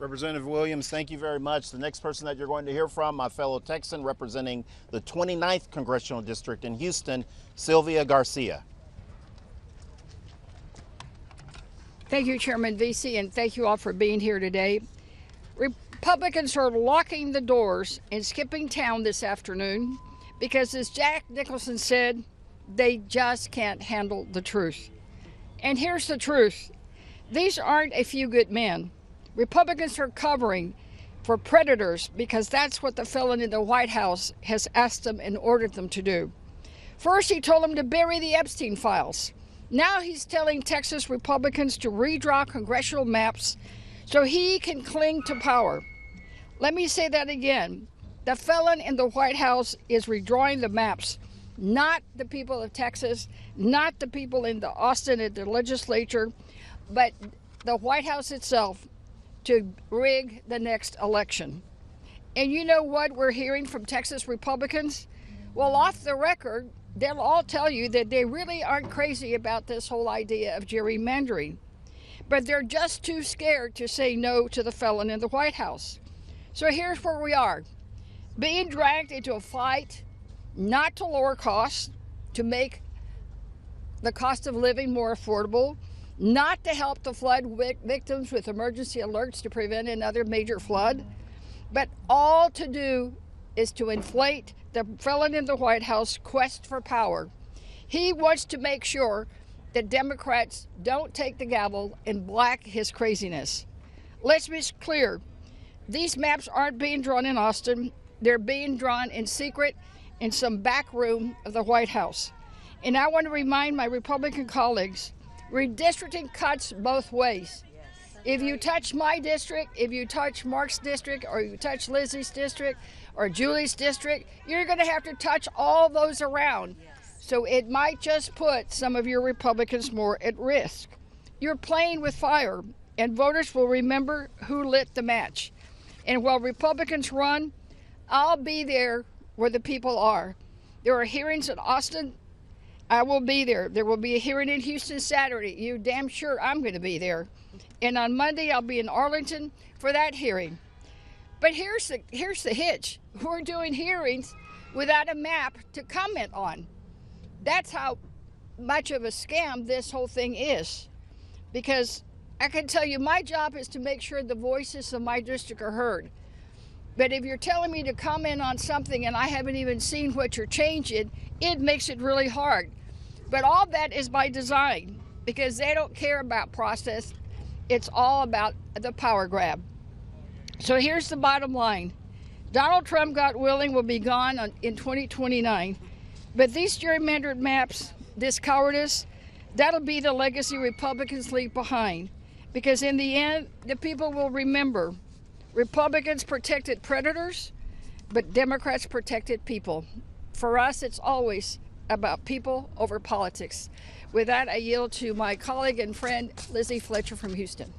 Representative Williams, thank you very much. The next person that you're going to hear from, my fellow Texan representing the 29th Congressional District in Houston, Sylvia Garcia. Thank you, Chairman Vesey, and thank you all for being here today. Republicans are locking the doors and skipping town this afternoon because, as Jack Nicholson said, they just can't handle the truth. And here's the truth. These aren't a few good men. Republicans are covering for predators because that's what the felon in the White House has asked them and ordered them to do. First, he told them to bury the Epstein files. Now he's telling Texas Republicans to redraw congressional maps so he can cling to power. Let me say that again. The felon in the White House is redrawing the maps, not the people of Texas, not the people in the Austin at the legislature, but the White House itself, to rig the next election. And you know what we're hearing from Texas Republicans? Well, off the record, they'll all tell you that they really aren't crazy about this whole idea of gerrymandering, but they're just too scared to say no to the felon in the White House. So here's where we are, being dragged into a fight not to lower costs, to make the cost of living more affordable, not to help the flood victims with emergency alerts to prevent another major flood, but all to do is to inflate the felon in the White House quest for power. He wants to make sure that Democrats don't take the gavel and black his craziness. Let's be clear. These maps aren't being drawn in Austin. They're being drawn in secret in some back room of the White House. And I want to remind my Republican colleagues, redistricting cuts both ways. If you touch my district, if you touch Mark's district, or you touch Lizzie's district, or Julie's district, you're going to have to touch all those around. So it might just put some of your Republicans more at risk. You're playing with fire, and voters will remember who lit the match. And while Republicans run, I'll be there where the people are. There are hearings in Austin. I will be there. There will be a hearing in Houston Saturday. You damn sure I'm going to be there. And on Monday, I'll be in Arlington for that hearing. But here's the hitch. We're doing hearings without a map to comment on. That's how much of a scam this whole thing is. Because I can tell you, my job is to make sure the voices of my district are heard. But if you're telling me to comment on something and I haven't even seen what you're changing, it makes it really hard. But all that is by design, because they don't care about process. It's all about the power grab. So here's the bottom line. Donald Trump, God willing, will be gone in 2029. But these gerrymandered maps, this cowardice, that'll be the legacy Republicans leave behind. Because in the end, the people will remember Republicans protected predators, but Democrats protected people. For us, it's always about people over politics. With that, I yield to my colleague and friend, Lizzie Fletcher from Houston.